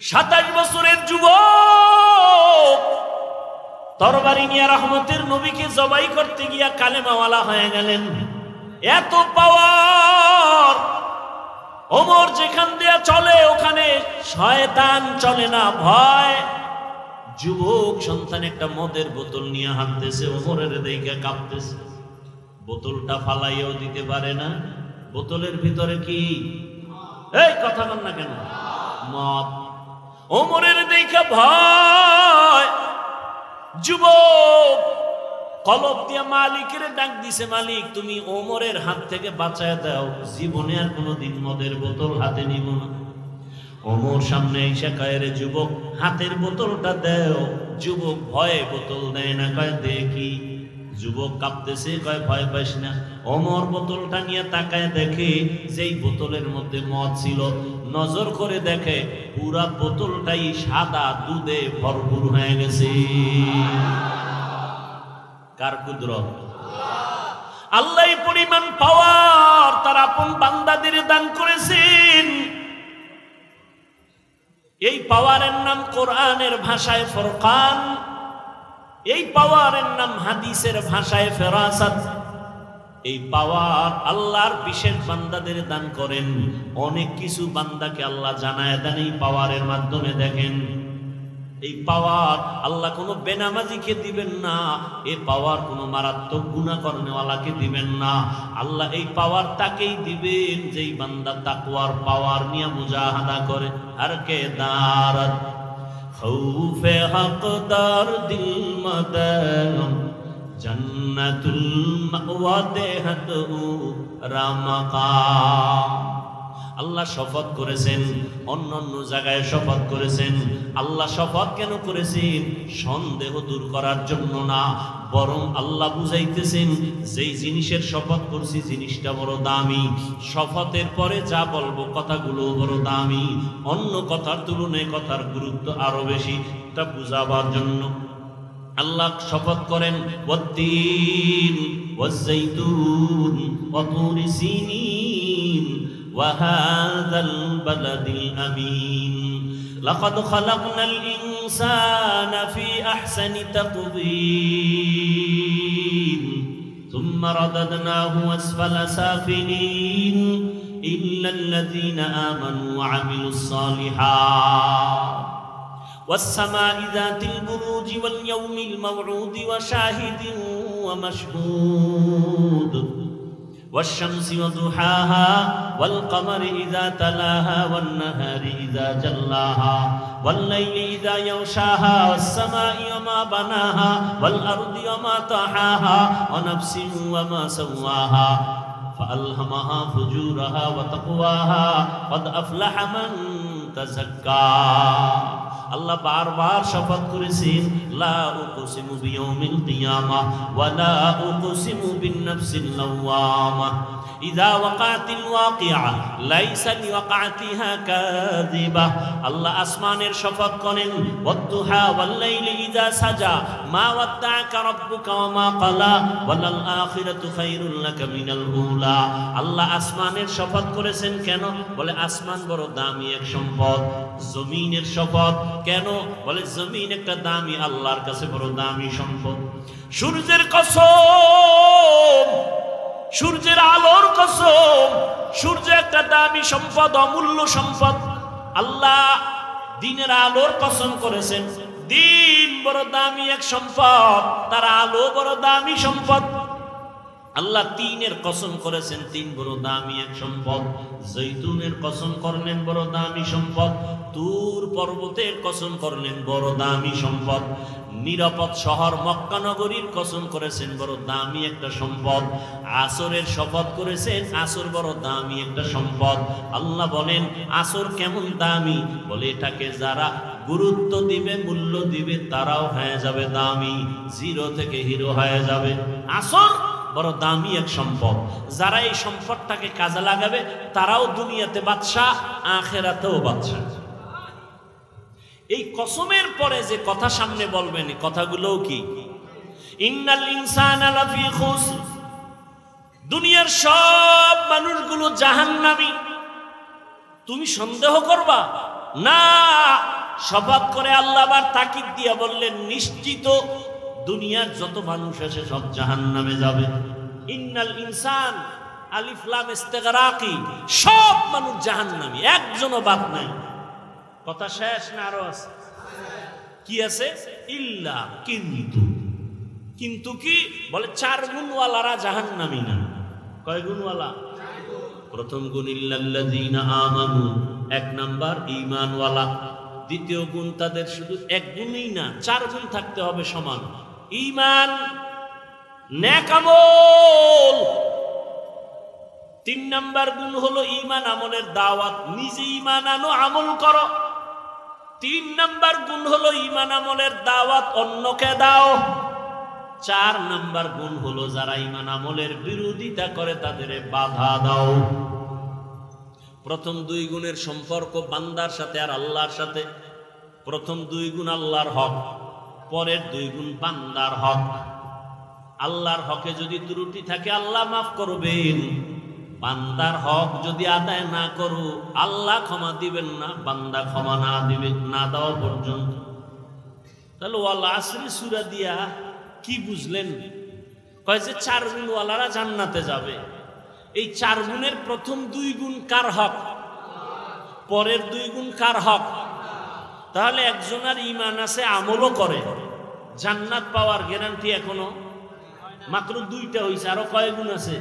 27 বছরের যুবক তরবারি নিয়ে রহমতের নবীকে জবাই করতে গিয়া কালেমাওয়ালা হয়ে গেলেন। এত পাওয়ার, ওমর যেখান দিয়ে চলে ওখানে শয়তান চলে না, ভয়। যুবক সন্তান একটা মদের বোতল নিয়ে হাঁটতেছে, ওমরের দিকে কাঁপতেছে, বোতলটা ফালাইয়াও দিতে পারে না। বোতলের ভিতরে কি? এই কথা বল না কেন? মদ। ওমরের দিকে ভয়। যুবক কলব দিয়ে মালিকের ডাক দিছে, মালিক তুমি ওমরের হাত থেকে বাঁচায় দাও, জীবনে আর কোনোদিন মদের বোতল হাতে নিব না। ওমর সামনে এসে কয়, রে যুবক হাতের বোতলটা দেও। যুবক ভয়ে বোতল দেয় না, কয় দেখি। যুবক কাঁপতেছে, কয় ভয় পাইস না। ওমর বোতলটা নিয়ে তাকায় দেখে যেই বোতলের মধ্যে মদ ছিল, নজর করে দেখে পুরা বোতলটাই সাদা দুধে ভরপুর হয়ে গেছে। কার কুদরত? আল্লাহ পরিমাণ পাওয়ার তার আপন বান্দাদের দান করেছেন। এই পাওয়ারের নাম কোরআনের ভাষায় ফুরকান, এই পাওয়ারের নাম হাদিসের ভাষায় ফেরাসাত। এই পাওয়ার আল্লাহর বিশেষ বান্দাদের দান করেন। অনেক কিছু বান্দাকে আল্লাহ জানায় দেন এই পাওয়ারের মাধ্যমে। দেখেন এই পাওয়ার আল্লাহ কোনো বেনামাজিকে দিবেন না, এই পাওয়ার কোনো মারাত্মক গুনাহ করনেওয়ালাকে দিবেন না। আল্লাহ এই পাওয়ার তাকেই দিবেন যেই বান্দা তাকওয়ার পাওয়ার নিয়ে মুজাহাদা করে। আর কে দারত খৌফে হকদার দিল মদন জান্নাতুল মাওয়া দেহতু রামাকাম। আল্লাহ শপথ করেছেন, অন্য জায়গায় শপথ করেছেন। আল্লাহ শপথ কেন করেছেন? সন্দেহ দূর করার জন্য না, বরং আল্লাহ বুঝাইতেছেন যেই জিনিসের শপথ করছি জিনিসটা বড় দামি। শপথের পরে যা বলবো কথাগুলো বড় দামি, অন্য কথার তুলনায় কথার গুরুত্ব আরো বেশি। তা বুঝাবার জন্য আল্লাহ শপথ করেন, ওয়াত্তিন ওয়াজ্জাইতুন ওয়া তুরি সিনিন وهذا البلد الأمين لقد خلقنا الإنسان في أحسن تقويم ثم رددناه أسفل سافلين إلا الذين آمنوا وعملوا الصالحات والسماء ذات البروج واليوم الموعود وشاهد ومشهود والشمس وضحاها والقمر إذا تلاها والنهار إذا جلاها والليل إذا يغشاها والسماء وما بناها والأرض وما طحاها ونفس وما سواها فألهمها فجورها وتقواها قد أفلح من تزكى। আল্লাহ বারবার শপথ করেছেন, লা উকসিমু বিয়াউমিল কিয়ামাহ ওয়া লা উকসিমু বিন নাফসিল লাওয়ামা ইযা ওয়াকাতিল ওয়াকিআ লাইসা লিওয়াকাতিহা কাযিবা। আল্লাহ আসমানের শপথ করেন, ওয়াদ-দুহা ওয়াল লাইলি ইযা সাজা মা ওয়াদ্দাআকা রাব্বুকা ওয়া মা ক্বালা ওয়ালাল আখিরাতু খায়রুল লাকা মিনাল উলা। আল্লাহ আসমানের শপথ করেছেন কেন? বলে আসমান বড় দামি এক সম্পদ। জমিনের শপথ কেন? বলে জমিন একটা দামি, আল্লাহর কাছে বড় দামি সম্পদ। সূর্যের কসম, সূর্যের আলোর কসম, সূর্য একটা দামি সম্পদ, অমূল্য সম্পদ। আল্লাহ দিনের আলোর কসম করেছেন, দিন বড় দামি এক সম্পদ, তার আলো বড় দামি সম্পদ। আল্লাহ তিনের কসম করেছেন, তিন বড় দামি এক সম্পদ। জৈতুনের কসম করলেন বড় দামি সম্পদ। তুর পর্বতের কসম করলেন বড় দামি সম্পদ। নিরাপদ শহর মক্কা নগরীর কসম করেছেন বড় দামি একটা সম্পদ। আসরের শপথ করেছেন, আসর বড় দামি একটা সম্পদ। আল্লাহ বলেন আসর কেমন দামি? বলে এটাকে যারা গুরুত্ব দিবে, মূল্য দিবে, তারাও হয়ে যাবে দামি, জিরো থেকে হিরো হয়ে যাবে। আসর বড় দামি এক সম্পদ। যারা এই সম্পদটাকে কাজে লাগাবে তারাও দুনিয়াতে বাদশাহ, আখিরাতেও বাদশাহ। এই কসমের পরে যে কথা সামনে বলবেন, এই কথাগুলোও কি? ইন্নাল ইনসানা লাফি খুসর, দুনিয়ার সব মানুষগুলো জাহান্নামী। তুমি সন্দেহ করবা না, শপথ করে আল্লাহ আবার তাকিদ দিয়া বললেন, নিশ্চিত দুনিয়ার যত মানুষ আছে সব জাহান্নামে যাবে। ইন্নাল ইনসান আলিফ লাম ইস্তিগরাকি, সব মানুষ জাহান্নামী, একজনও বাদ নাই। কথা শেষ না আরো আছে? কি আছে? ইল্লা, কিন্তু। কিন্তু কি বলে? 4 গুণওয়ালারা জাহান্নামী না। কয় গুণওয়ালা? প্রথম গুণ ইল্লাল্লাযীনা আমানু, 1 নাম্বার ঈমানওয়ালা। দ্বিতীয় গুণ তাদের শুধু 1 গুণই না, 4 গুণ থাকতে হবে সমান। ঈমান, নেক আমল। 3 নাম্বার গুণ হলো ঈমান আমলের দাওয়াত, নিজে ঈমান আনো, আমল করো। 3 নাম্বার গুণ হলো ঈমান আমলের দাওয়াত, অন্যকে দাও। 4 নাম্বার গুণ হলো যারা ঈমান আমলের বিরোধিতা করে তাদের বাধা দাও। প্রথম 2 গুণের সম্পর্ক বান্দার সাথে আর আল্লাহর সাথে। প্রথম 2 গুণ আল্লাহর হক, পরের 2 গুণ বান্দার হক। আল্লাহর হকে যদি ত্রুটি থাকে আল্লাহ মাফ করবেন, বান্দার হক যদি আদায় না করো আল্লাহ ক্ষমা দিবেন না, বান্দা ক্ষমা না দিবে না দেওয়া পর্যন্ত। তাহলে ওয়াল আসরি সূরা দিয়া কি বুঝলেন? কয় যে 4 গুণওয়ালারা জান্নাতে যাবে। এই 4 গুণের প্রথম 2 গুণ কার হক? পরের 2 গুণ কার হক? তাহলে একজনের ঈমান আছে, আমলও করে, জান্নাত পাওয়ার গ্যারান্টি এখনো মাত্র 2টা হইছে। আরো কয় গুণ আছে?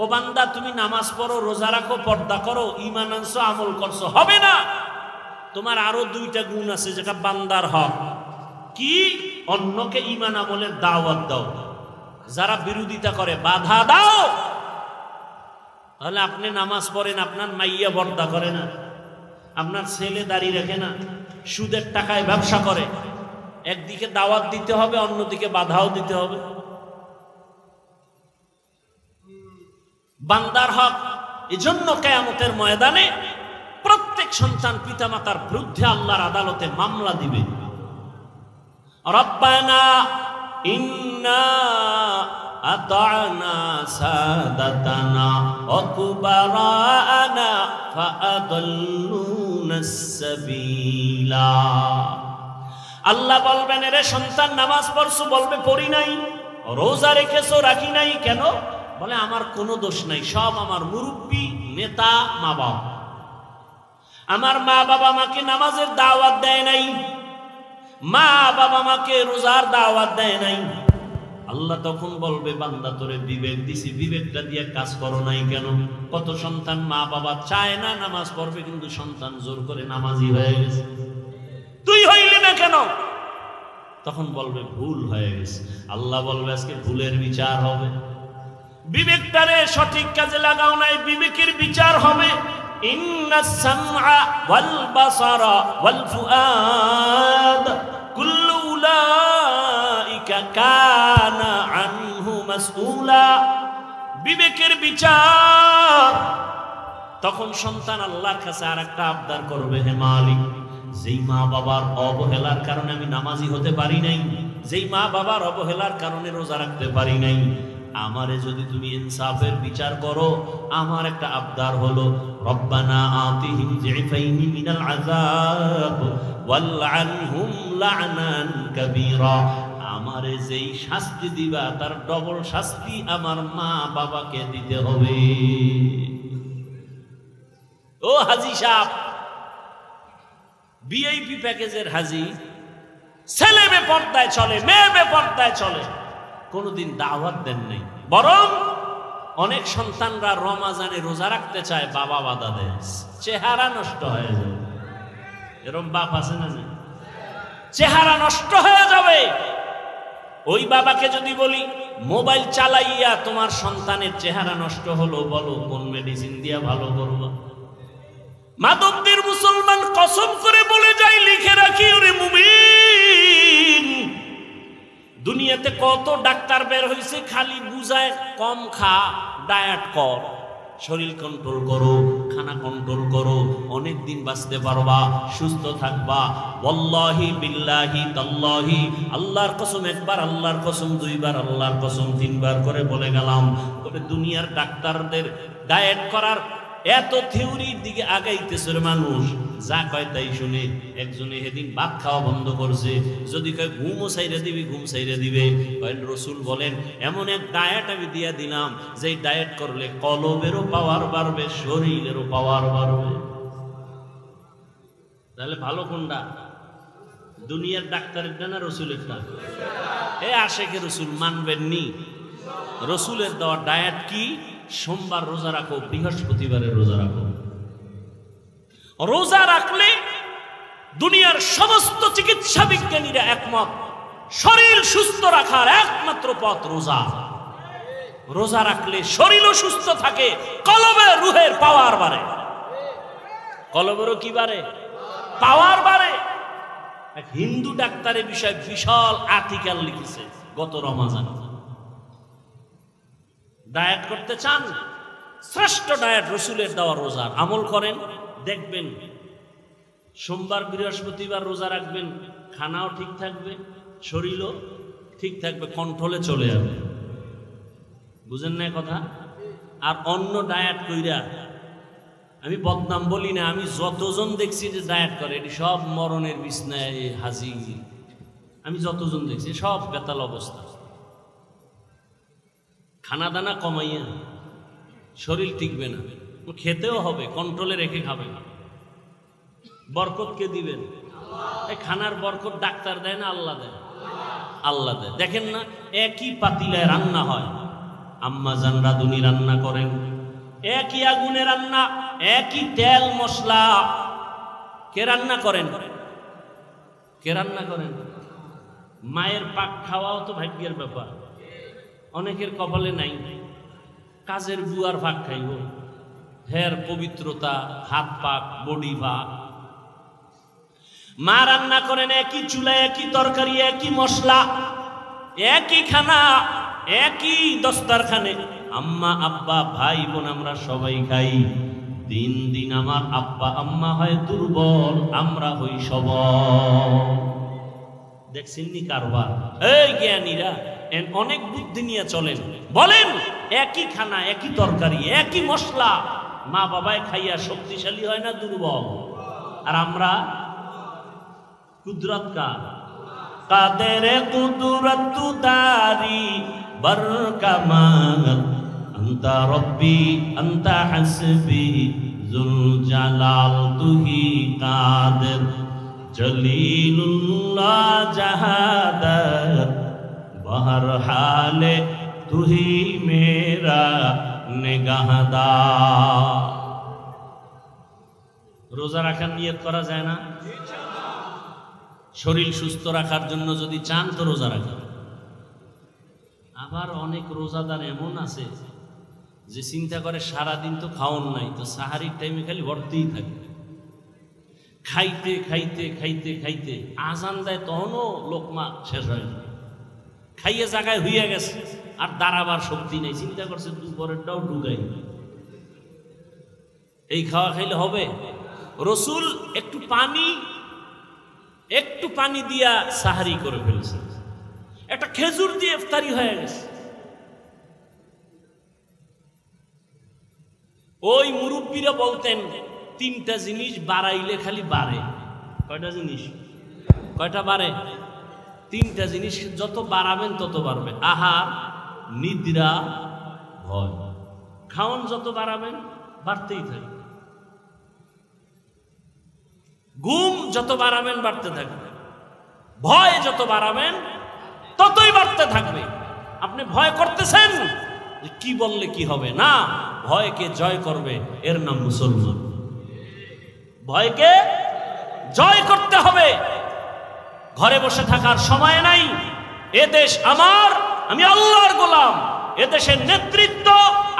ও বান্দা, তুমি নামাজ পড়ো, রোজা রাখো, পর্দা করো, ঈমান আনছো, আমল করছো, হবে না। তোমার আরো 2টা গুণ আছে যেটা বান্দার হক। কি? অন্যকে ঈমান আমলের দাওয়াত দাও, যারা বিরোধিতা করে বাধা দাও। তাহলে আপনি নামাজ পড়েন, আপনার মাইয়া পর্দা করে না, আপনার ছেলে দাড়ি রাখে না, সুদের টাকায় ব্যবসা করে, একদিকে দাওয়াত দিতে হবে, অন্যদিকে বাধাও দিতে হবে। বান্দার হক। এজন্য কিয়ামতের ময়দানে প্রত্যেক সন্তান পিতামাতার বিরুদ্ধে আল্লাহর আদালতে মামলা দিবে। রব্বানা ইন্না আতা'না সাদাতানা ওয়া কুবারানা ফাআদাল্লুনাস সাবিলা। আল্লাহ বলবেন, রে সন্তান নামাজ পড়ছো? বলবে পড়ি নাই। রোজা রেখেছো? রাখি নাই। কেন? বলে আমার কোনো দোষ নাই, সব আমার মুরব্বী, নেতা, মা বাবা। আমার মা বাবা আমাকে নামাজের দাওয়াত দেয় নাই, মা বাবা আমাকে রোজার দাওয়াত দেয় নাই। আল্লাহ তখন বলবে, বান্দা তোরে বিবেক দিছি, বিবেকটা দিয়ে কাজ করো নাই কেন? কত সন্তান মা বাবা চায় না নামাজ পড়বে, কিন্তু সন্তান জোর করে নামাজি হয়ে গেছে। তুই হইলি না কেন? তখন বলবে ভুল হয়ে গেছে। আল্লাহ বলবে আজকে ভুলের বিচার হবে। বিবেকটারে সঠিক কাজে লাগাও নাই, বিবেকের বিচার হবে। ইন্নাস সামআ ওয়াল বাসারা ওয়াল ফুআদ কুল্লু উলাইকা কানা আনহু মাসউলা। বিবেকের বিচার। তখন সন্তান আল্লাহর কাছে আরেকটা আবদার করবে, হে মালিক, যেই মা বাবার অবহেলার কারণে আমি নামাজি হতে পারি নাই, যেই মা বাবার অবহেলার কারণে রোজা রাখতে পারি নাই, আমারে যদি তুমি ইনসাফের বিচার করো, আমার একটা আবদার হলো, রব্বানা আতিহিম যিফাইনি মিনাল আযাব ওয়ালআনহুম লা'নান কাবীরা। আমারে যেই শাস্তি দিবা তার ডবল শাস্তি আমার মা বাবাকে দিতে হবে। ও হাজী সাহেব, ভিআইপি প্যাকেজের হাজী, ছেলে বেপরদায় চলে, মেয়ে বেপরদায় চলে, কোনদিন দাওয়াত দেন নাই। বরং অনেক সন্তানরা রমাজানে রোজা রাখতে চায়, বাবা বাধা দেয়, চেহারা নষ্ট হয়ে যাবে। এরকম বাপ আছে না? চেহারা নষ্ট হয়ে যাবে। ওই বাবাকে যদি বলি, মোবাইল চালাইয়া তোমার সন্তানের চেহারা নষ্ট হলো, বলো কোন মেডিসিন দিয়া ভালো করবো? মাদকদের মুসলমান কসম করে বলে যায়, লিখে রাখি, ওরে মুমিন, দুনিয়াতে কত ডাক্তার বের হয়েছে, খালি বুঝায় কম খা, ডায়েট কর, শরীর কন্ট্রোল করো, খানা কন্ট্রোল করো, অনেক দিন বাঁচতে পারবা, সুস্থ থাকবা। ওয়াল্লাহি বিল্লাহি তাল্লাহি, আল্লাহর কসম একবার, আল্লাহর কসম দুইবার, আল্লাহর কসম তিনবার করে বলে গেলাম। তবে দুনিয়ার ডাক্তারদের ডায়েট করার এত থিওরির দিকে আগাইতেছে মানুষ, যা কয় তাই শুনে। একজনে সেদিন ভাত খাওয়া বন্ধ করছে, যদি কয় ঘুমও সাইরে দিবি, ঘুম সাইরে দিবে। রসুল বলেন এমন এক ডায়েট আমি দিয়া দিলাম, যে ডায়েট করলে কলবেরও পাওয়ার বাড়বে, শরীরেরও পাওয়ার বাড়বে। তাহলে ভালো কোনটা? দুনিয়ার ডাক্তারের না রসুলের না? এ আশেকে রসুল মানবেন নি? রসুলের দেওয়া ডায়েট কি? সোমবার রোজা রাখো, বৃহস্পতিবারে রোজা রাখো। রোজা রাখলে দুনিয়ার সমস্ত চিকিৎসা বিজ্ঞানীরা একমত, শরীর সুস্থ রাখার একমাত্র পথ রোজা। রোজা রাখলে শরীরও সুস্থ থাকে, কলবে রুহের পাওয়ার বাড়ে। কলবেরও কি বাড়ে? পাওয়ার বাড়ে। এক হিন্দু ডাক্তারের বিষয়ে বিশাল আর্টিকেল লিখেছে গত রমজান। ডায়েট করতে চান? শ্রেষ্ঠ ডায়েট রসুলের দেওয়া রোজার আমল করেন, দেখবেন সোমবার বৃহস্পতিবার রোজা রাখবেন, খানাও ঠিক থাকবে, শরীরও ঠিক থাকবে, কন্ট্রোলে চলে যাবে। বুঝেন না কথা? আর অন্য ডায়েট কইরা, আমি বদনাম বলি না, আমি যতজন দেখছি যে ডায়েট করে এটি সব মরণের বিছনায় হাজির। আমি যতজন দেখছি সব বেতাল অবস্থা। খানা দানা কমাইয়া শরীর টিকবে না, খেতেও হবে, কন্ট্রোলে রেখে খাবেন। বরকত কে দিবেন? এই খানার বরকত ডাক্তার দেয় না, আল্লাহ দেয়? আল্লাহ দেয়। দেখেন না, একই পাতিলায় রান্না হয়, আম্মা জান রাঁধুনি রান্না করেন, একই আগুনে রান্না, একই তেল মশলা। কে রান্না করেন? কে রান্না করেন? মায়ের পাক খাওয়াও তো ভাগ্যের ব্যাপার, অনেকের কপালে নাই। কাজের বুয়ার পাক খাইব, হের পবিত্রতা, হাত পাক, বডি পাক। মা রান্না করেন একই চুলায়, একই তরকারি, একই মশলা, একই খানা, একই দস্তারখানে। আম্মা আব্বা ভাই বোন আমরা সবাই খাই। দিন দিন আমার আব্বা আম্মা হয় দুর্বল, আমরা হই সবল। দেখছেননি কারবার? এই জ্ঞানীরা অনেক বুদ্ধি নিয়ে চলেন, বলেন একই খানা, একই তরকারি, একই মশলা, মা বাবায় খাইয়া শক্তিশালী হয় না দুর্বল? আর আমরা কুদরত কাদের কুদরত দারি বরকামাত আনতা রব্বি আনতা হাসবি যুল জালাল তুহি কাদের জলিলুল্লাহ জাহাদাত বহর হালে তুহি মেরা নিগাহদার। রোজা রাখার নিয়ত করা যায় না? শরীর সুস্থ রাখার জন্য যদি চান তো রোজা রাখা। আবার অনেক রোজাদার এমন আছে যে চিন্তা করে সারাদিন তো খাওয়ান নাই, তো সাহারির টাইমে খালি ভর্তিই থাকে, খাইতে খাইতে খাইতে খাইতে আজান দেয় তখনও লোকমা শেষ হয় না, খাইয়ে জায়গায় হইয়া গেছে, আর দাঁড়াবার শক্তি নেই। চিন্তা করছে দুপুরেরটাও ঢুকাই, এই খাওয়া খাইলে হবে? রসুল একটু পানি দিয়া সাহারি করে ফেলছে, একটা খেজুর দিয়ে ইফতারি হয়ে গেছে। ওই মুরব্বীরা বলতেন তিনটা জিনিস বাড়াইলে খালি বাড়ে। কয়টা জিনিস? কয়টা বাড়ে? তিনটা জিনিস যত বাড়াবেন তত বাড়বে। আহার, নিদ্রা, ভয়। খাওয়ান যত বাড়াবেন বাড়তেই থাকবে। ঘুম যত বাড়াবেন বাড়তে থাকবে, ভয় যত বাড়াবেন ততই বাড়তে থাকবে। আপনি ভয় করতেছেন, কি বললে কি হবে? না, ভয়কে জয় করবে, এর নাম মুসলমান। ভয়কে জয় করতে হবে। ঘরে বসে থাকার সময় নাই। এ দেশ আমার, আমি আল্লাহর গোলাম, এ দেশের নেতৃত্ব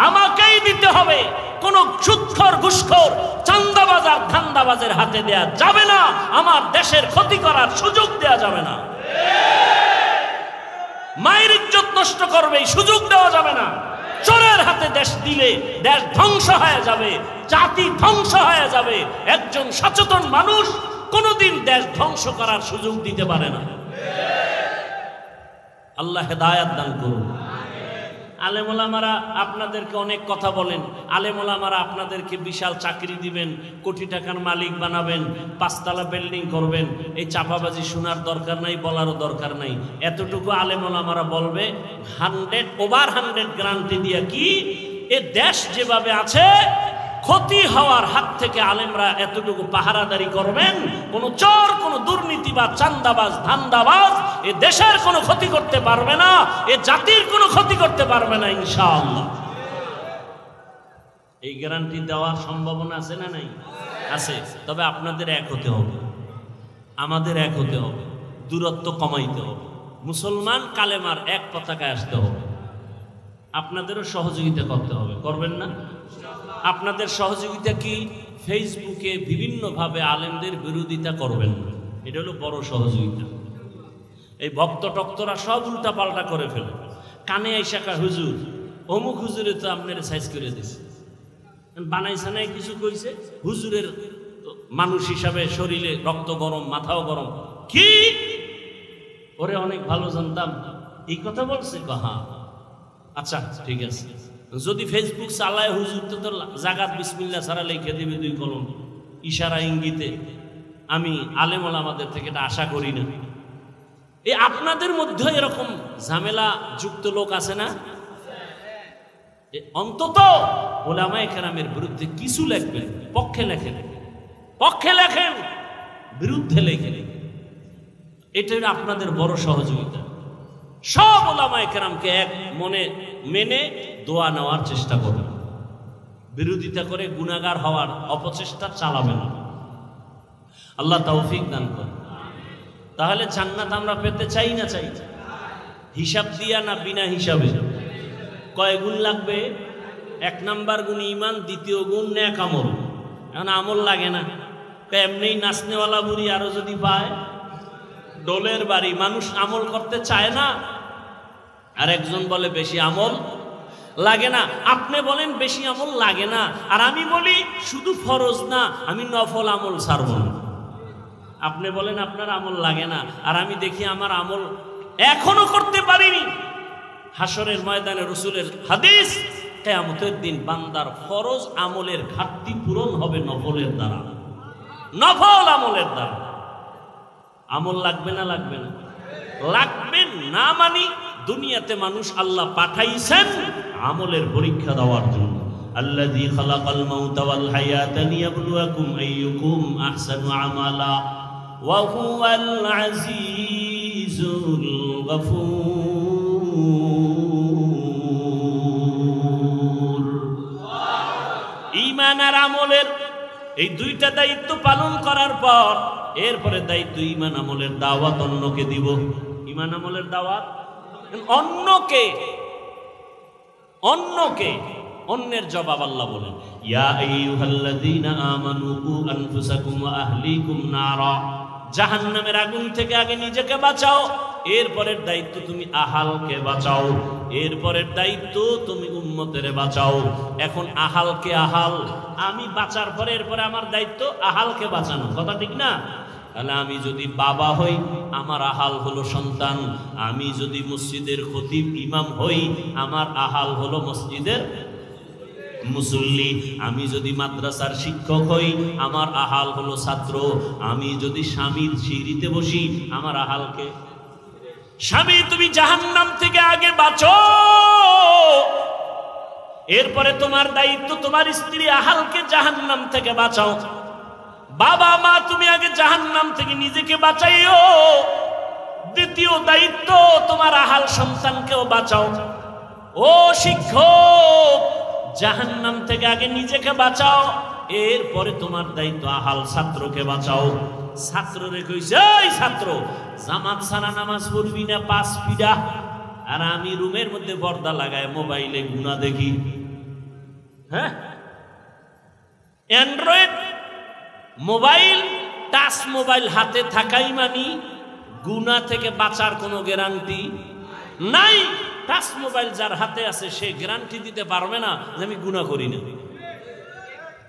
আমাকেই দিতে হবে। কোন সুদখোর, ঘুষখোর, চাঁদাবাজ আর ধান্দাবাজের হাতে দেয়া যাবে না। আমার দেশের ক্ষতি করার সুযোগ দেয়া যাবে না। মায়ের ইজ্জত নষ্ট করবে, সুযোগ দেওয়া যাবে না। চোরের হাতে দেশ দিলে দেশ ধ্বংস হয়ে যাবে, জাতি ধ্বংস হয়ে যাবে। একজন সচেতন মানুষ কোনোদিন দেশ ধ্বংস করার সুযোগ দিতে পারে না। আল্লাহ হেদায়েত দান করুন। আলেম ওলামারা আপনাদেরকে অনেক কথা বলেন, আলেম ওলামারা আপনাদেরকে বিশাল চাকরি দিবেন, কোটি টাকার মালিক বানাবেন, 5 তলা বিল্ডিং করবেন। এই চাপাবাজি শোনার দরকার নাই, বলারও দরকার নাই। এতটুকু আলেম ওলামারা বলবে 100% গ্যারান্টি দিয়ে কি এ দেশ যেভাবে আছে ক্ষতি হওয়ার হাত থেকে আলেমরা এতটুকু পাহারাদারি করবেন, কোন চোর, কোন দুর্নীতিবাজ, চান্দাবাজ, ধান্দাবাজ এ দেশের কোনো ক্ষতি করতে পারবে না, এ জাতির কোনো ক্ষতি করতে পারবে না ইনশাআল্লাহ। এই গ্যারান্টি দেওয়ার সম্ভাবনা আছে না নাই? আছে। তবে আপনাদের এক হতে হবে, আমাদের এক হতে হবে, দূরত্ব কমাইতে হবে, মুসলমান কালেমার এক পতাকায় আসতে হবে। আপনাদেরও সহযোগিতা করতে হবে, করবেন না? আপনাদের সহযোগিতা কি? ফেসবুকে বিভিন্নভাবে আলেমদের বিরোধিতা করবেন না, এটা হলো বড় সহযোগিতা। এই ভক্ত টক্তরা সব উল্টা পাল্টা করে ফেলে, কানে আইসাকা হুজুর অমুক হুজুরে তো আপনার সাইজ করে দিছে, বানাইছে নাই কিছু কইছে, হুজুরের মানুষ হিসাবে শরীরে রক্ত গরম, মাথাও গরম। কি ওরে অনেক ভালো জানতাম, এই কথা বলছে? হ্যাঁ, আচ্ছা ঠিক আছে। যদি ফেসবুক চালায় হুজুর তো জাগাত বিসমিল্লাহ ছাড়া লিখে দিবে 2 কলম ইশারা ইঙ্গিতে। আমি আলেম ওলামাদের থেকে এটা আশা করি না। এই আপনাদের মধ্যে এরকম ঝামেলা যুক্ত লোক আছে না? অন্তত ওলামায়ে কেরামের বিরুদ্ধে কিছু লিখবেন, পক্ষে লেখেন, পক্ষে লেখেন, বিরুদ্ধে লেখেন। এটা হলো আপনাদের বড় সহযোগিতা। সব ওলামায়ে কেরামকে এক মনে মেনে দোয়া নেওয়ার চেষ্টা করবেন, বিরোধিতা করে গুনাহগার হওয়ার অপচেষ্টা চালাবেন না। আল্লাহ তৌফিক দান করেন। তাহলে জান্নাত আমরা পেতে চাই না? চাই। হিসাব দিয়া না বিনা হিসাবে? কয় গুণ লাগবে? 1 নাম্বার গুণ ঈমান, 2য় গুণ নেক আমল। এখন আমল লাগে না, এমনি নাচনেওয়ালা বুড়ি আরো যদি পায় ডোলের বাড়ি, মানুষ আমল করতে চায় না। আর একজন বলে বেশি আমল লাগে না। আপনি বলেন বেশি আমল লাগে না, আর আমি বলি শুধু ফরজ না, আমি নফল আমল ছাড়ব না। আপনি বলেন আপনার আমল লাগে না, আর আমি দেখি আমার আমল এখনো করতে পারিনি। হাসরের ময়দানে রাসূলের হাদিস, কিয়ামতের দিন বান্দার ফরজ আমলের ঘাটতি পূরণ হবে নফলের দ্বারা, নফল আমলের দ্বারা। আমল লাগবে না? লাগবে না? লাগবে না। মানে দুনিয়াতে মানুষ আল্লাহ পাঠাইছেন আমলের পরীক্ষা দেওয়ার জন্য। আল্লাযী খালাকাল মাউতা ওয়াল হায়াতা লিয়াবলুয়াকুম আইয়ুকুম আহসানু আমালা ওয়া হুয়াল আজিজুল গফুর। ঈমান আর আমলের এই 2টা দায়িত্ব পালন করার পর এরপরে দায়িত্ব ঈমান আমলের দাওয়াত অন্যকে দিব। ঈমান আমলের দাওয়াত অন্যকে, অন্যের জবাব আল্লাহ বলেন, ইয়া আইয়ুহাল্লাযীনা আমানু কু আনফুসাকুম ওয়া আহলিকুম নারা। জাহান্নামের আগুন থেকে আগে নিজেকে বাঁচাও, এরপরের দায়িত্ব তুমি আহালকে বাঁচাও, এরপরের দায়িত্ব তুমি উম্মতের বাঁচাও। এখন আহালকে আহাল আমি বাঁচার পরে এরপরে আমার দায়িত্ব আহালকে বাঁচানো, কথা ঠিক না? তাহলে আমি যদি বাবা হই আমার আহাল হলো সন্তান, আমি যদি মসজিদের খতিব ইমাম হই আমার আহাল হলো মসজিদের মুসল্লি, আমি যদি মাদ্রাসার শিক্ষক হই আমার আহাল হলো ছাত্র, আমি যদি স্বামীর সিঁড়িতে বসি আমার আহালকে। স্বামী তুমি জাহান্নাম থেকে আগে বাঁচো, এরপরে তোমার দায়িত্ব তোমার স্ত্রী আহালকে জাহান্নাম থেকে বাঁচাও। বাবা মা তুমি আগে জাহান্নাম থেকে নিজেকে বাঁচাইও, দ্বিতীয় দায়িত্ব তোমার আহাল সন্তানকেও বাঁচাও। ও শিক্ষক জাহান্নাম থেকে আগে নিজেকে বাঁচাও, এরপরে তোমার দায়িত্ব আহাল ছাত্রকে বাঁচাও। ছাত্ররে কইছে, এই ছাত্র জামাত ছাড়া নামাজ পড়বি না 5 পিডা, আর আমি রুমের মধ্যে পর্দা লাগায় মোবাইলে গুনাহ দেখি। হ্যাঁ, অ্যান্ড্রয়েড মোবাইল, টাচ মোবাইল হাতে থাকাই মানি গুনাহ থেকে বাঁচার কোনো গ্যারান্টি নাই। টাচ মোবাইল যার হাতে আছে সে গ্যারান্টি দিতে পারবে না যে আমি গুনাহ করি না।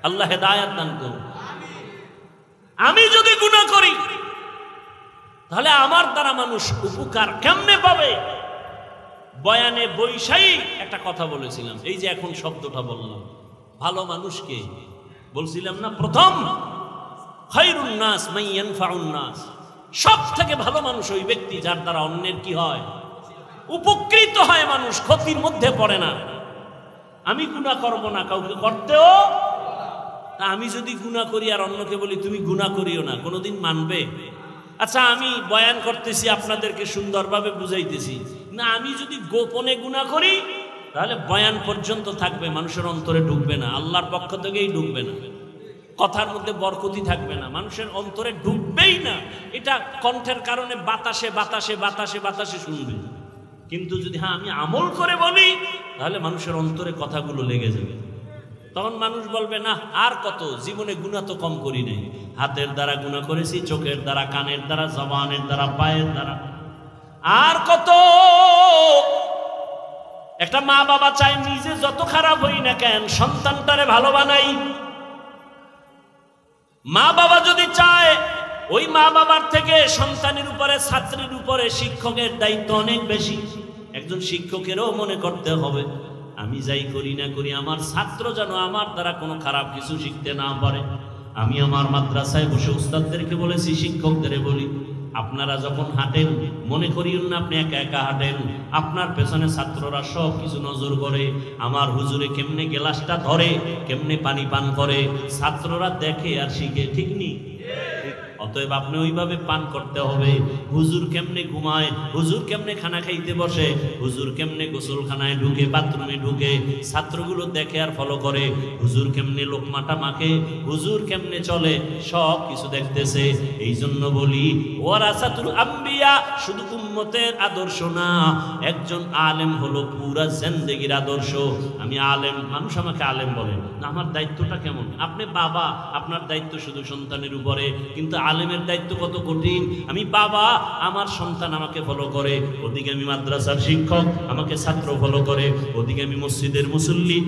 আল্লাহ হেদায়েত দান করুন। আমি যদি গুনাহ করি তাহলে আমার দ্বারা মানুষ উপকার কেমনে পাবে? বয়ানে বৈশাই একটা কথা বলেছিলাম, এই যে এখন শব্দটা বললাম, ভালো মানুষকে বলছিলাম না প্রথম, খায়রুন নাস মান ইয়ানফাউন নাস, সব থেকে ভালো মানুষ ওই ব্যক্তি যার দ্বারা অন্যের কি হয়, উপকৃত হয়, মানুষ ক্ষতির মধ্যে পড়ে না। আমি গুনাহ করব না, কাউকে করতেও, তা আমি যদি গুনাহ করি আর অন্যকে বলি তুমি গুনাহ করিও না, কোনোদিন মানবে? আচ্ছা আমি বয়ান করতেছি, আপনাদেরকে সুন্দরভাবে বুঝাইতেছি না, আমি যদি গোপনে গুনাহ করি তাহলে বয়ান পর্যন্ত থাকবে, মানুষের অন্তরে ঢুকবে না, আল্লাহর পক্ষ থেকেই ঢুকবে না, কথার মধ্যে বরকতি থাকবে না, মানুষের অন্তরে ঢুকবেই না। এটা কণ্ঠের কারণে বাতাসে বাতাসে বাতাসে বাতাসে শুনবে, কিন্তু যদি হ্যাঁ আমি আমল করে বলি তাহলে মানুষের অন্তরে কথাগুলো লেগে যাবে। তখন মানুষ বলবে না আর কত, জীবনে গুনাহ তো কম করি নাই, হাতের দ্বারা গুনাহ করেছি, চোখের দ্বারা, কানের দ্বারা, জবানের দ্বারা, পায়ের দ্বারা, আর কত। একটা মা বাবা চায় নিজে যত খারাপ হই না কেন সন্তানটারে ভালো বানাই। মা বাবা যদি চায়, ওই মা বাবার থেকে সন্তানের উপরে, ছাত্রের উপরে শিক্ষকের দায়িত্ব অনেক বেশি। একজন শিক্ষকেরও মনে করতে হবে আমি যাই করি না করি আমার ছাত্র যেন আমার দ্বারা কোনো খারাপ কিছু শিখতে না পারে। আমি আমার মাদ্রাসায় বসে উস্তাদদেরকে বলেছি, শিক্ষকদের বলি, আপনারা যখন হাঁটেন মনে করিয়েন না আপনি একা একা হাঁটেন, আপনার পেছনে ছাত্ররা সব কিছু নজর করে, আমার হুজুরে কেমনে গ্লাসটা ধরে, কেমনে পানি পান করে, ছাত্ররা দেখে আর শিখে, ঠিক নেই? অতএব আপনি ওইভাবে পান করতে হবে। হুজুর কেমনে ঘুমায়, হুজুর কেমনে খানা খাইতে বসে, হুজুর কেমনে গোসলখানায় ঢুকে, বাথরুমে ঢুকে, ছাত্রগুলো দেখে আর ফলো করে। হুজুর কেমনে লোকমাটা মাখে, হুজুর কেমনে চলে, সব কিছু দেখতেছে। এই জন্য বলি ওয়ারাসাতুল আম্বিয়া শুধু উম্মতের আদর্শ না, একজন আলেম হলো পুরা জিন্দেগির আদর্শ। আমি আলেম, মানুষ আমাকে আলেম বলে না, আমার দায়িত্বটা কেমন? আপনি বাবা, আপনার দায়িত্ব শুধু সন্তানের উপরে, কিন্তু আলেমের দায়িত্ব কত কঠিন। আমি বাবা, আমার সন্তান আমাকে ফলো করে, ওদিকে আমি মাদ্রাসার শিক্ষক, আমাকে ছাত্র ফলো করে, ওদিকে আমি মসজিদের মুসল্লি,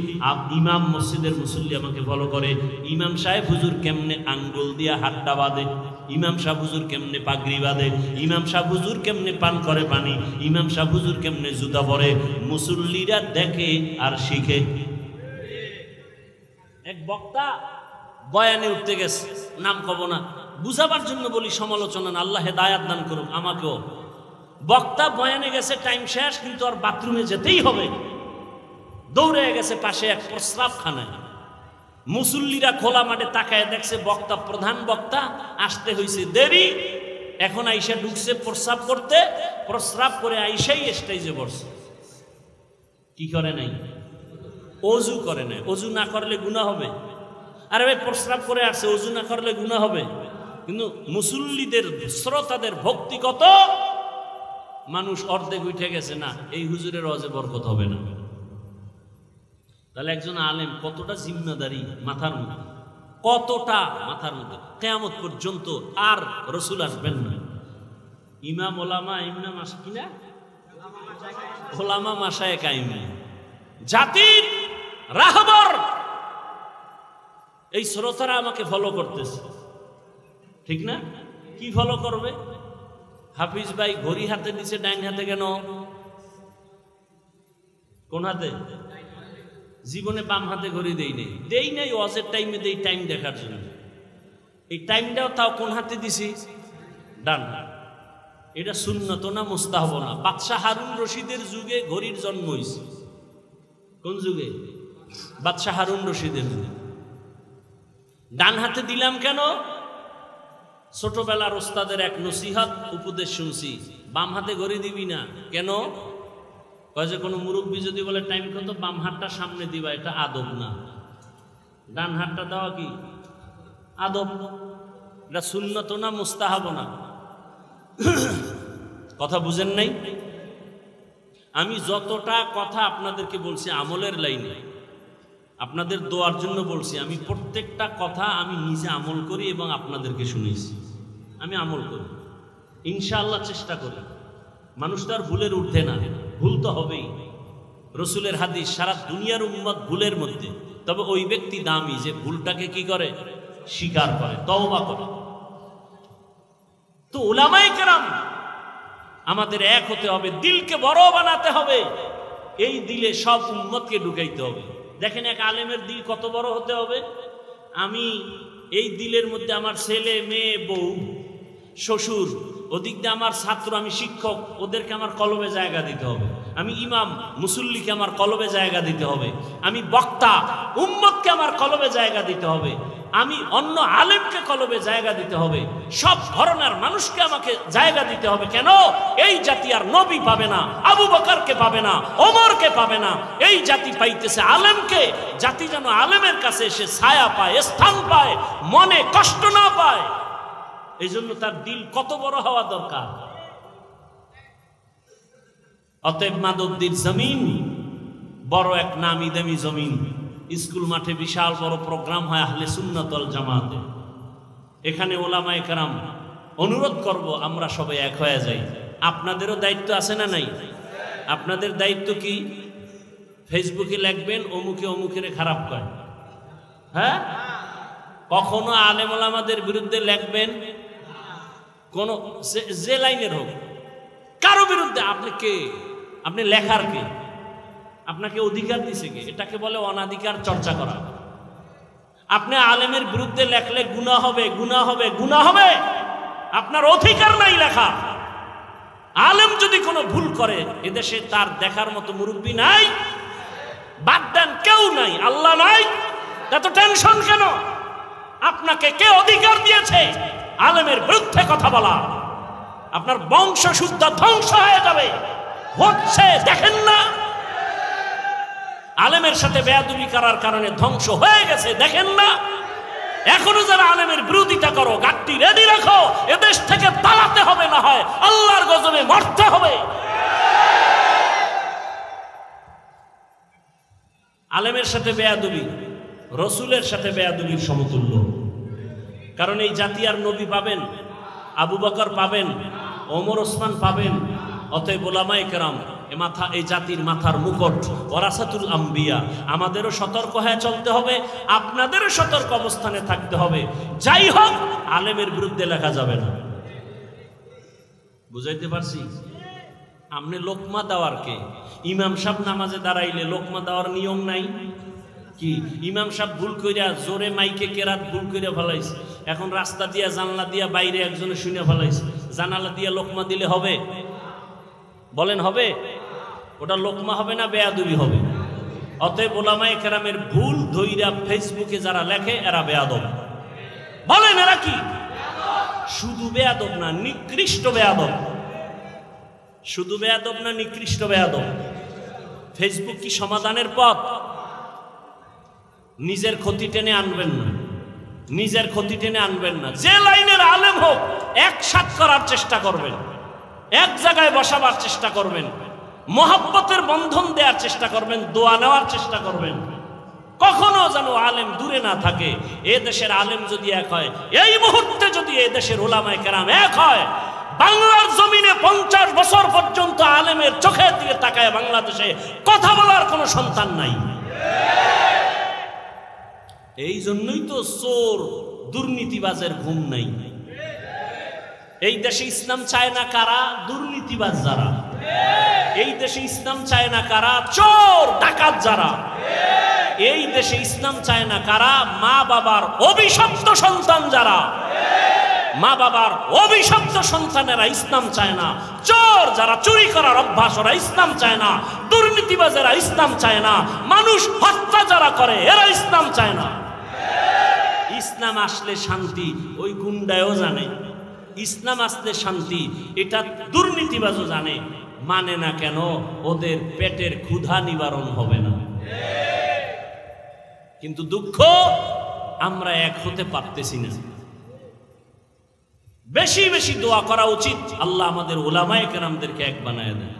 ইমাম মসজিদের মুসল্লি আমাকে ফলো করে। ইমাম সাহেব হুজুর কেমনে আঙ্গুল দিয়া হাতটা বাঁধে, ইমাম সাহেব হুজুর কেমনে পাগড়ি বাঁধে, ইমাম সাহেব হুজুর কেমনে পান করে পানি, ইমাম সাহেব হুজুর কেমনে জুতা পরে, মুসল্লিরা দেখে আর শিখে। এক বক্তা বয়ানে উঠতে গেছে, নাম কব না, বুঝাবার জন্য বলি, সমালোচনা না, আল্লাহ হেদায়াত দান করুক আমাকেও। বক্তা বয়ানে গেছে, টাইম শেষ, কিন্তু আর বাথরুমে যেতেই হবে, দৌড়ে গেছে পাশে এক প্রস্রাবখানায়। মুসল্লিরা খোলা মাঠে তাকায় দেখছে বক্তা, প্রধান বক্তা আসতে হয়েছে দেরি, এখন আইসা ঢুকছে প্রস্রাব করতে, প্রস্রাব করে আইসাই স্টেজে বসছে। কি করে নাই? অজু করে নাই। অজু না করলে গুনাহ হবে? আরে ভাই প্রস্রাব করে আসছে, অজু না করলে গুনাহ হবে? কিন্তু মুসল্লিদের, শ্রোতাদের ভক্তি কত, মানুষ অর্ধেক উঠে গেছে, না এই হুজুরের ওয়াজে বরকত হবে না। তাহলে একজন আলেম কতটা জিম্মাদারি মাথার মধ্যে, কতটা মাথার মধ্যে, কিয়ামত পর্যন্ত আর রসুল আসবেন না। ইমাম ওলামা, ইমাম আসে কিনা, ওলামা মাশায়ে কায়েম, জাতির রাহবর, এই শ্রোতারা আমাকে ফলো করতেছে, ঠিক না? কি ফলো করবে? হাফিজ ভাই ঘড়ি হাতে দিছে, ডাইন হাতে কেন? কোন হাতে? জীবনে বাম হাতে ঘড়ি দেই নাই, ওয়াজের টাইমে দেই, টাইম দেখার জন্য। এই টাইমটাও তাও কোন হাতে দিছি? ডান হাত। এটা সুন্নত না মুস্তাহাব না? বাদশাহ হারুন রশিদের যুগে ঘড়ির জন্ম হয়েছে। কোন যুগে? বাদশাহ হারুন রশিদের যুগে। ডান হাতে দিলাম কেন? ছোটবেলার ওস্তাদের এক নসিহত উপদেশ শুনছি, বাম হাতে ঘড়ি দিবি না। কেন? কয় যে কোনো মুরব্বী যদি বলে টাইম কত, বাম হাতটা সামনে দিবা, এটা আদব না। ডান হাতটা দেওয়া কি আদব? এটা সুন্নত না মুস্তাহাব না? কথা বুঝেন নাই? আমি যতটা কথা আপনাদেরকে বলছি আমলের লাইনে, আপনাদের দোয়ার জন্য বলছি, আমি প্রত্যেকটা কথা আমি নিজে আমল করি এবং আপনাদেরকে শুনেছি। আমি আমল করি, ইনশাআল্লাহ চেষ্টা করি। মানুষ তো আর ভুলের ঊর্ধ্বে না, ভুল তো হবেই। রসুলের হাদিস, সারা দুনিয়ার উম্মত ভুলের মধ্যে, তবে ওই ব্যক্তি দামি যে ভুলটাকে কি করে, স্বীকার করে, তওবা করে। তো উলামায়ে কেরাম আমাদের এক হতে হবে, দিলকে বড় বানাতে হবে। এই দিলে সব উম্মতকে ঢুকাইতে হবে। দেখেন এক আলেমের দিল কত বড় হতে হবে। আমি এই দিলের মধ্যে আমার ছেলে মেয়ে বউ শ্বশুর, ওদিক দিয়ে আমার ছাত্র, আমি শিক্ষক, ওদেরকে আমার কলবে জায়গা দিতে হবে। আমি ইমাম মুসল্লিকে আমার কলবে জায়গা দিতে হবে। আমি বক্তা উম্মতকে আমার কলবে জায়গা দিতে হবে। আমি অন্য আলেমকে কলবে জায়গা দিতে হবে। সব ধরনের মানুষকে আমাকে জায়গা দিতে হবে। কেন? এই জাতি আর নবী পাবে না, আবু বকরকে পাবে না, ওমরকে পাবে না। এই জাতি পাইতেছে আলেমকে। জাতি যেন আলেমের কাছে এসে ছায়া পায়, স্থান পায়, মনে কষ্ট না পায়। এই জন্য তার দিল কত বড় হওয়া দরকার। অতএব মাদুদ্দির জমিন বড় এক নামি দামি জমিন। স্কুল মাঠে বিশাল বড় প্রোগ্রাম হয় আহলে সুন্নাত ওয়াল জামাতে। এখানে ওলামায়ে কেরাম অনুরোধ করব আমরা সবাই এক হয়ে যাই। আপনাদেরও দায়িত্ব আছে না নাই? আপনাদের দায়িত্ব কি? ফেসবুকে লিখবেন অমুকে অমুকের খারাপ কয়, হ্যাঁ? কখনো আলেম ওলামাদের বিরুদ্ধে লিখবেন, কোন যে লাইনের হোক, কারো বিরুদ্ধে। আপনি কে? আপনি লেখার কে? আপনাকে অধিকার দিছে কে? এটাকে বলে অনাধিকার চর্চা করা। আপনি আলেমের বিরুদ্ধে লেখলে গুনাহ হবে, গুনাহ হবে, গুনাহ হবে। আপনার অধিকার নাই লেখা। আলেম যদি কোনো ভুল করে, এদেশে তার দেখার মতো মুরব্বী নাই, বাদ দেন, কেউ নাই, আল্লাহ নাই, এত টেনশন কেন? আপনাকে কে অধিকার দিয়েছে আলেমের বিরুদ্ধে কথা বলা? আপনার বংশ শুদ্ধ ধ্বংস হয়ে যাবে। হচ্ছে, দেখেন না? আলেমের সাথে বেয়াদবি করার কারণে ধ্বংস হয়ে গেছে, দেখেন না? এখনো যারা আলেমের বিরোধিতা করো, গাড়ি রেডি রাখো, এদেশ থেকে পালাতে হবে, না হয় আল্লাহর গজবে মরতে হবে। আলেমের সাথে বেয়াদবি রসুলের সাথে বেয়াদবির সমতুল্য। কারণ এই জাতি আর নবী পাবেন, আবু বকর পাবেন, ওমর ওসমান পাবেন। অতএব ওলামায়ে কেরাম মাথা, এই জাতির মাথার মুকুট, ওয়ারাসাতুল আম্বিয়া। আমাদেরও সতর্ক হয়ে চলতে হবে, আপনাদেরও সতর্ক অবস্থানে থাকতে হবে। যাই হোক, আলেমের বিরুদ্ধে লেখা যাবে না। বুঝাইতে পারছি? আপনি লোকমা দেওয়ার কে? ইমাম সাহেব নামাজে দাঁড়াইলে লোকমা দেওয়ার নিয়ম নাই কি? ইমাম সাহেব ভুল কইরা জোরে মাইকে কেরাত ভুল কইরা ফেলাইছে, এখন রাস্তা দিয়া জানলা দিয়া বাইরে একজনে শুনে ফেলাইছে, জানালা দিয়া লোকমা দিলে হবে? বলেন হবে? ওটা লোকমা হবে না বেয়াদবি হবে? অতএব ওলামায়ে কেরামের ভুল ধইরা ফেসবুকে যারা লেখে এরা বেয়াদব। বলেন এরা কি? শুধু বেয়াদব না, নিকৃষ্ট বেয়াদব। শুধু বেয়াদব না, নিকৃষ্ট বেয়াদব। ফেসবুক কি সমাধানের পথ? নিজের ক্ষতি টেনে আনবেন না, নিজের ক্ষতি টেনে আনবেন না। যে লাইনের আলেম হোক, একসাথ করার চেষ্টা করবেন, এক জায়গায় বসাবার চেষ্টা করবেন, মহব্বতের বন্ধন দেওয়ার চেষ্টা করবেন, দোয়া নেওয়ার চেষ্টা করবেন। কখনো যেন আলেম দূরে না থাকে। এ দেশের আলেম যদি এক হয়, এই মুহূর্তে যদি এ দেশের ওলামায়ে কেরাম এক হয়, বাংলার জমিনে 50 বছর পর্যন্ত আলেমের চোখের দিকে তাকায় বাংলাদেশে কথা বলার কোনো সন্তান নাই। এই জন্যই তো চোর দুর্নীতিবাজের ঘুম নাই। এই দেশে ইসলাম চায় না কারা? দুর্নীতিবাজ যারা। এই দেশে ইসলাম চায় না কারা? চোর ডাকাত যারা। এই দেশে ইসলাম চায় না কারা? মা বাবার অভিশপ্ত সন্তান যারা। মা বাবার অভিশপ্ত সন্তানেরা ইসলাম চায় না। চোর যারা, চুরি করার অভ্যাস, ওরা ইসলাম চায় না। দুর্নীতিবাজেরা ইসলাম চায় না। মানুষ হত্যা যারা করে এরা ইসলাম চায় না। ইসলাম আসলে শান্তি ওই গুন্ডায়ও জানে, ইসলাম আসলে শান্তি এটা দুর্নীতিবাজও জানে। মানে না কেন? ওদের পেটের ক্ষুধা নিবারণ হবে না। কিন্তু দুঃখ, আমরা এক হতে পারতেছি না। বেশি বেশি দোয়া করা উচিত, আল্লাহ আমাদের ওলামায়ে কেরামদেরকে এক বানায় দেয়।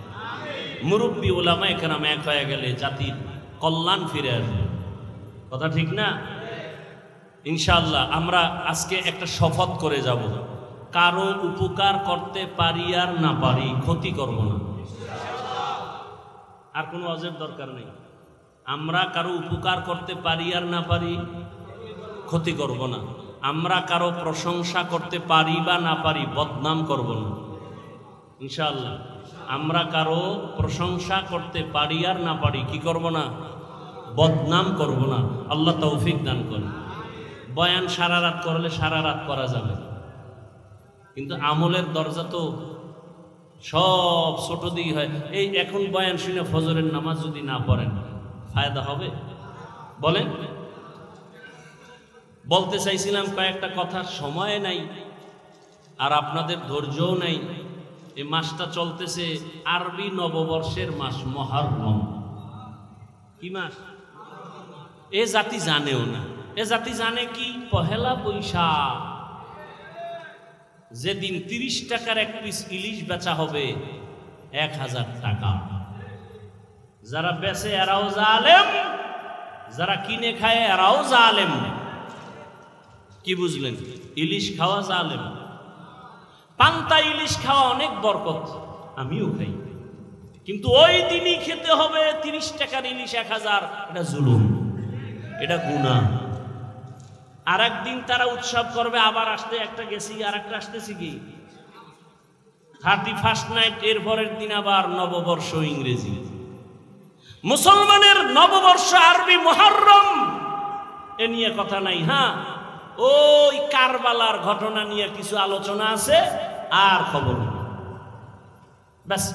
মুরব্বী ওলামায়ে কেরাম এক হয়ে গেলে জাতির কল্যাণ ফিরে আসবে। কথা ঠিক না? ইনশাআল্লাহ আমরা আজকে একটা শপথ করে যাব, কারো উপকার করতে পারি আর না পারি, ক্ষতি করব না। আর কোনো অজের দরকার নেই। আমরা কারো উপকার করতে পারি আর না পারি, ক্ষতি করব না। আমরা কারো প্রশংসা করতে পারি বা না পারি, বদনাম করব না। ইনশাআল্লাহ। আমরা কারো প্রশংসা করতে পারি আর না পারি, কি করব না, বদনাম করব না। আল্লাহ তৌফিক দান করুন। বয়ান সারা রাত করলে সারা রাত করা যাবে, কিন্তু আমলের দরজা তো সব ছোট দিকে হয়। এই এখন বয়ান শুনে ফজরের নামাজ যদি না পড়েন ফায়দা হবে? বলেন। বলতে চাইছিলাম কয়েকটা কথা, সময় নাই আর আপনাদের ধৈর্যও নাই। এই মাসটা চলতেছে আরবি নববর্ষের মাস মুহররম। কি মাস? এ জাতি জানেও না। এ জাতি জানে কি? পহেলা বৈশাখ, যেদিন 30 টাকার এক পিস ইলিশ বেচা হবে 1000 টাকা। যারা বেচে এরাও জালেম, যারা কিনে খায় এরাও জালেম। কি বুঝলেন? ইলিশ খাওয়া জালেম। পান্তা ইলিশ খাওয়া অনেক বরকত, আমিও খাই, কিন্তু ওই দিনই খেতে হবে 30 টাকার ইলিশ 1000। এটা জুলুম, এটা গুনাহ। আর একদিন তারা উৎসব করবে, আবার আসতে একটা গেছি আর একটা আসতেছি কি 31st নাইট, এর পরের দিন আবার নববর্ষ ইংরেজি। মুসলমানের নববর্ষ আরবি মুহররম, এ নিয়ে কথা নাই। হ্যাঁ, ওই কারবালার ঘটনা নিয়ে কিছু আলোচনা আছে আর খবর নেই, ব্যাস।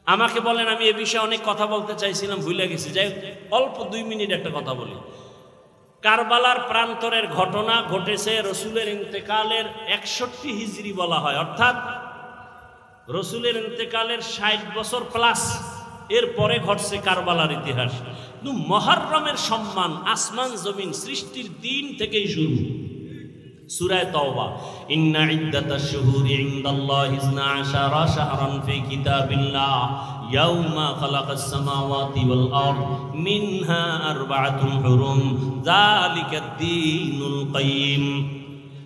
আমাকে বলেন, আমি এ বিষয়ে অনেক কথা বলতে চাইছিলাম, ভুলে গেছি। যাই অল্প 2 মিনিট একটা কথা বলি। কারবালার প্রান্তরের ঘটনা ঘটেছে রসুলের ইন্তেকালের 61 হিজরি বলা হয়, অর্থাৎ রসুলের ইন্তেকালের 60 বছর প্লাস এর পরে ঘটছে কারবালার ইতিহাস। কিন্তু মুহররমের সম্মান আসমান জমিন সৃষ্টির দিন থেকেই শুরু। সূরা তাওবা, ইন্না ইদ্দাতাশ শুহুরি ইনদাল্লাহি 12 শাহরান ফি কিতাবিল্লাহ ইয়াউমা খালাকাস সামাওয়াতি ওয়াল আরদ মিনহা আরবাআতুন হুরুম যালিকাদ দীনুল কাইয়্যিম।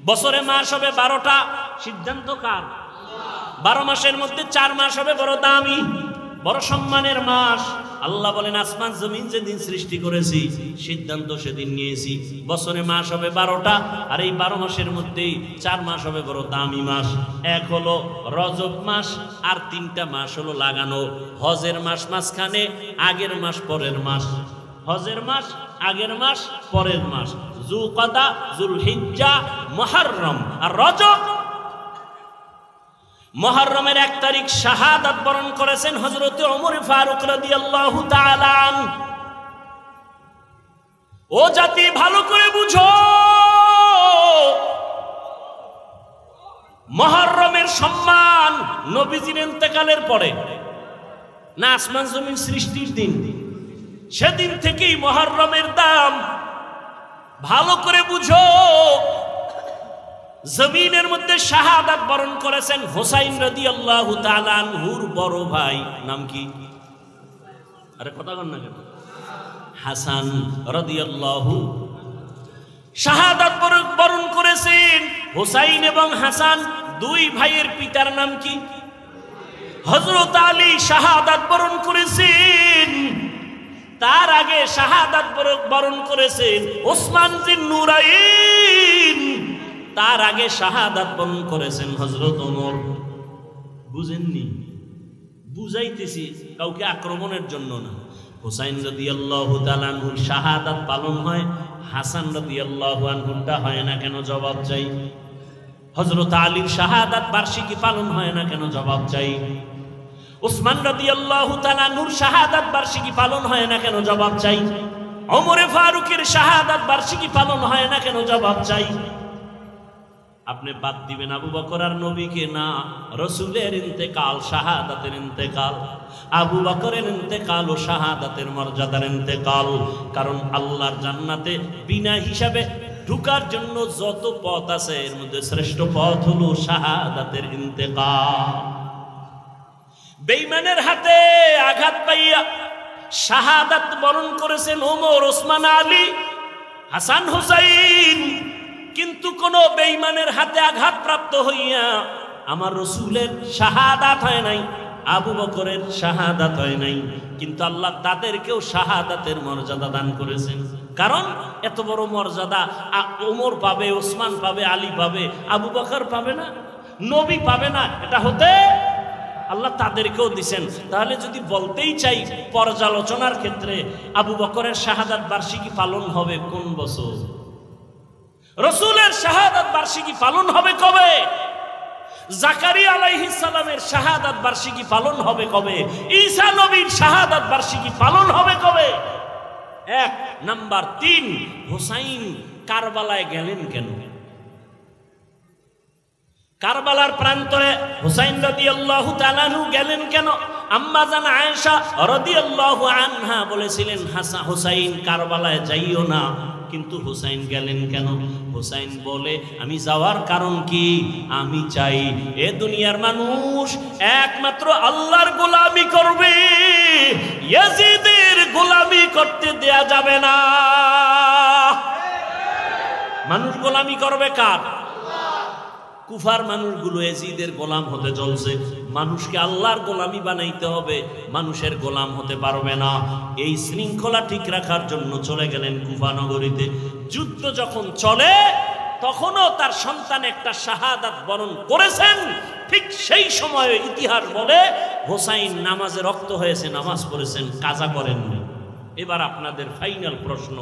বছরে মাস হবে 12টা, সিদ্ধান্ত কার? 12 মাসের মধ্যে 4 মাস হবে বড় দামি, বড় সম্মানের মাস। আল্লাহ বলেন, আসমান জমিন যেদিন সৃষ্টি করেছি সিদ্ধান্ত সেদিন নিয়েছি, বছরে মাস হবে 12টা, আর এই 12 মাসের মধ্যেই 4 মাস হবে বড় দামি মাস। এক হলো রজব মাস, আর 3টা মাস হলো লাগানো। হজের মাস মাঝখানে, আগের মাস পরের মাস। হজের মাস আগের মাস পরের মাস, যুলকাদা, যুলহিজ্জা, মুহররম আর রজব। মুহররমের 1 তারিখ শাহাদাত বরণ করেছেন হযরত ওমর ফারুক রাদিয়াল্লাহু তাআলা আনহু। ও জাতি, ভালো করে বুঝো, মুহররমের সম্মান নবীজির ইন্তেকালের পরে না, আসমান জমিন সৃষ্টির দিন, সেদিন থেকেই মুহররমের দাম। ভালো করে বুঝো, জমিনের মধ্যে শাহাদাত বরণ করেছেন হুসাইন রাদিয়াল্লাহু তাআলা আনহুর বড় ভাই, নাম কি? আরে কথা বল না কেন? হাসান রাদিয়াল্লাহু। শাহাদাত বরণ করেছেন হুসাইন এবং হাসান, 2 ভাইয়ের পিতার নাম কি? হযরত আলী শাহাদাত বরণ করেছেন। তার আগে শাহাদাত বরণ করেছেন ওসমান জিন্নুরাইন। তার আগে শাহাদাত বরণ করেছেন হযরত ওমর। বুঝেননি? বুঝাইতেছি, কাউকে আক্রমণের জন্য না। হুসাইন রাদিয়াল্লাহু তাআলা আনহুর শাহাদাত পালন হয়, হাসান রাদিয়াল্লাহু আনহুরটা হয় না কেন? জবাব চাই। হযরত আলীর শাহাদাত বার্ষিকী পালন হয় না কেন? জবাব চাই। ওসমান রাদিয়াল্লাহু তাআলা আনহুর শাহাদাত বার্ষিকী পালন হয় না কেন? জবাব চাই। ওমরে ফারুকের শাহাদাত বার্ষিকী পালন হয় না কেন? জবাব চাই। আপনি বাদ দিবেন আবু বকর আর নবীকে? না, রসুলের ইন্তেকাল শাহাদাতের ইন্তেকাল, আবু বকরের ইন্তেকাল ও শাহাদাতের মর্যাদার ইন্তেকাল। কারণ আল্লাহর জান্নাতে বিনা হিসাবে ঢুকার জন্য যত পথ আছে, এর মধ্যে শ্রেষ্ঠ পথ হলো শাহাদাতের ইন্তেকাল। বেঈমানের হাতে আঘাত পাইয়া শাহাদাত বরণ করেছেন ওমর, ওসমান, আলী, হাসান, হুসাইন। কিন্তু কোন বেঈমানের হাতে আঘাত প্রাপ্ত হইয়া আমার রসুলের শাহাদাত হয় নাই, আবু বকরের শাহাদাত হয় নাই। কিন্তু আল্লাহ তাদেরকেও শাহাদাতের মর্যাদা দান করেছেন। কারণ এত বড় মর্যাদা ওমর পাবে, ওসমান পাবে, আলী পাবে, আবু বকর পাবে না। নবী পাবে না, এটা হতে আল্লাহ তাদেরকেও দিছেন। তাহলে যদি বলতেই চাই পর্যালোচনার ক্ষেত্রে, আবু বকরের শাহাদাত বার্ষিকী পালন হবে কোন বছর? রাসূলের শাহাদাত বার্ষিকী পালন হবে কবে? জাকারিয়া আলাইহিস সালামের শাহাদাত বার্ষিকী পালন হবে কবে? ঈসা নবীর শাহাদাত বার্ষিকী পালন হবে কবে? এক নাম্বার 3, হুসাইন কারবালায় গেলেন কেন? কারবালার প্রান্তরে হুসাইন রাদিয়াল্লাহু তাআলা আনহু গেলেন কেন? আম্মা জান আয়েশা রাদিয়াল্লাহু আনহা বলেছিলেন, হুসাইন কারবালায় যাইও না, কিন্তু হুসাইন গেলেন কেন? হুসাইন বলে, আমি যাওয়ার কারণ কি? আমি চাই এ দুনিয়ার মানুষ একমাত্র আল্লাহর গোলামি করবে, ইয়াজিদের গোলামি করতে দেয়া যাবে না। মানুষ গোলামি করবে কার? কুফার মানুষগুলো ইয়াজিদের গোলাম হতে চলছে, মানুষকে আল্লাহর গোলামি বানাইতে হবে, মানুষের গোলাম হতে পারবে না। এই শৃঙ্খলা ঠিক রাখার জন্য চলে গেলেন কুফা নগরীতে। যুদ্ধ যখন চলে তখনও তার সন্তান একটা শাহাদাত বরণ করেছেন। ঠিক সেই সময়ে ইতিহাস বলে হুসাইন নামাজে রক্ত হয়েছে, নামাজ পড়েছেন, কাজা করেননি। এবার আপনাদের ফাইনাল প্রশ্ন,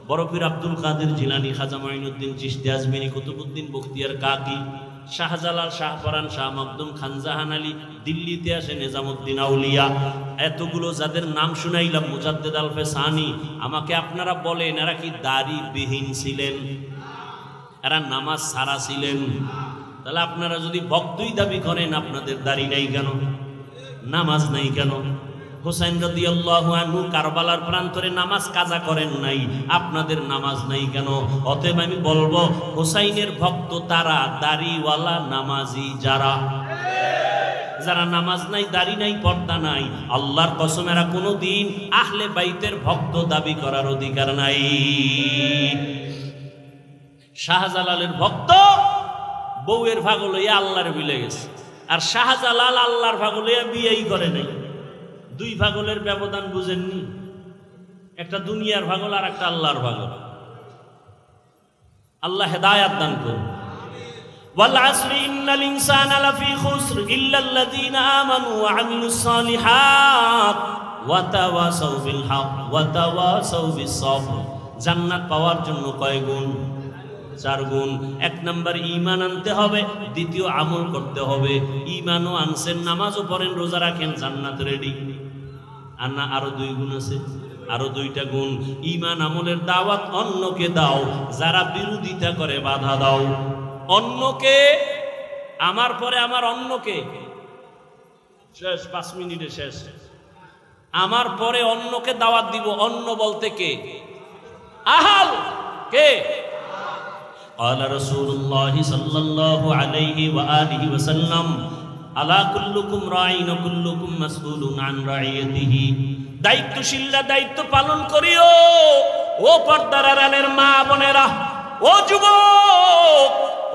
বরফির আব্দুল কাদের জিলানী, খাজা মাইনুদ্দিন চিশতি আজমিরি, কুতুবউদ্দিন বখতিয়ার কাকি, শাহজালাল, শাহপরান, শাহ মখদুম, খানজাহান আলী, দিল্লিতে আসে নিজামুদ্দিন আউলিয়া, এতগুলো যাদের নাম শুনাইলাম, মুজাদ্দেদ আলফে সানি, আমাকে আপনারা বলেন এরা কি দাড়ি বিহীন ছিলেন? এরা নামাজ ছাড়া ছিলেন? তাহলে আপনারা যদি ভক্তই দাবি করেন, আপনাদের দাড়ি নাই কেন? নামাজ নাই কেন? হুসাইন রাদিয়াল্লাহু আনহু কারবালার প্রান্তরে নামাজ কাজা করেন নাই, আপনাদের নামাজ নাই কেন? অতএব আমি বলবো হুসাইনের ভক্ত তারা, দাড়িওয়ালা নামাজি যারা, যারা নামাজ নাই, দাড়ি নাই, পর্দা নাই, আল্লাহর কসম এরা কোনোদিন আহলে বাইতের ভক্ত দাবি করার অধিকার নাই। শাহজালালের ভক্ত বউয়ের ভাগ লইয়া আল্লাহর বিলে গেছে, আর শাহজালাল আল্লাহর ভাগ লইয়া বিয়েই করে নাই। দুই ভাগলের ব্যবধান বুঝেননি? একটা দুনিয়ার ভাগল আর একটা আল্লাহর ভাগল। আল্লাহ হেদায়াত দান করুন। ওয়াল আসরি ইন্নাল ইনসানা লাফি খুসর ইল্লাল্লাযীনা আমানু ওয়া আমিলুস সালিহাত ওয়া তাওয়াসাউ বিল হক ওয়া তাওয়াসাউ বিস সবর। জান্নাত পাওয়ার জন্য কয় গুণ? 4 গুণ। 1 নাম্বার ঈমান আনতে হবে, দ্বিতীয় আমল করতে হবে। ঈমানও আনছেন, নামাজও পড়েন, রোজা রাখেন, জান্নাত রেডি। আর না আরো 2 গুণ আছে, আরো 2টা গুণ। ঈমান আমলের দাওয়াত অন্যকে দাও, যারা বিরোধিতা করে বাধা দাও। অন্যকে, আমার পরে আমার অন্যকে, শেষ 5 মিনিটে শেষ। আমার পরে অন্যকে দাওয়াত দিব। অন্য বলতে কে? আহাল কে? قال رسول الله صلى الله عليه وآله وسلم আলা কুল্লুকুম রাঈন ওয়া কুল্লুকুম মাসউলুন আন রাইয়াতিহি। দায়িত্বশীলরা দায়িত্ব পালন করিও। ও পর্দার আড়ালের মা বোনেরা, ও যুবক,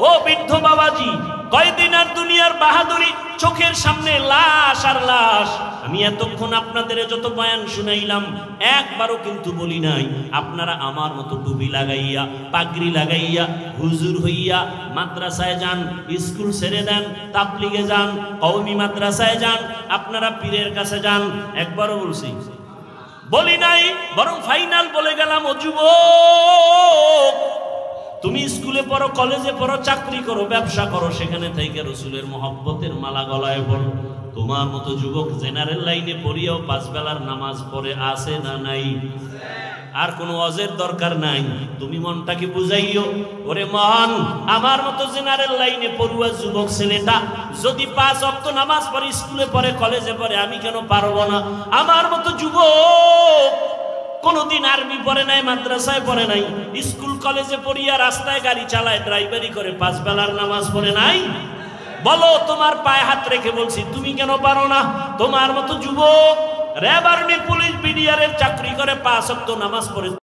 ও বৃদ্ধ বাবাজি, কয়দিন আর দুনিয়ার বাহাদুরি, চোখের সামনে লাশ আর লাশ। আমি এতক্ষণ আপনাদের যত বয়ান শুনাইলাম, একবারও কিন্তু বলি নাই আপনারা আমার মতো টুপি লাগাইয়া, পাগড়ি লাগাইয়া, হুজুর হইয়া মাদ্রাসায় যান, স্কুল ছেড়ে দেন, তাবলিগে যান, কওমি মাদ্রাসায় যান, আপনারা পীরের কাছে যান। একবারও বলছি? বলি নাই। বরং ফাইনাল বলে গেলাম, ও যুবক, তুমি স্কুলে পড়ো, কলেজে পড়ো, চাকরি করো, ব্যবসা করো, সেখানে থেকে রসুলের মহব্বতের মালা গলায় পড়ো। তোমার মতো যুবক জেনারেল লাইনে পড়িয়াও 5 বেলার নামাজ পড়ে আছে না নাই? আর কোনো অজের দরকার নাই। তুমি মনটাকে বুঝাইও, ওরে মন, আমার মতো জেনারেল লাইনে পড়ুয়া যুবক ছেলেটা যদি 5 ওয়াক্ত নামাজ পড়ে, স্কুলে পড়ে, কলেজে পড়ে, আমি কেন পারবো না? আমার মতো যুবক কোনদিন আর্মি পড়ে নাই, মাদ্রাসায় পড়ে নাই, স্কুল কলেজে পড়িয়া রাস্তায় গাড়ি চালায়, ড্রাইভারি করে, 5 বেলার নামাজ পড়ে নাই? বলো, তোমার পায়ে হাত রেখে বলছি, তুমি কেন পারো না? তোমার মতো যুবক র্যাব, আর্মি, পুলিশ, বিডিআর এর চাকরি করে, 5 ওয়াক্ত নামাজ পড়ে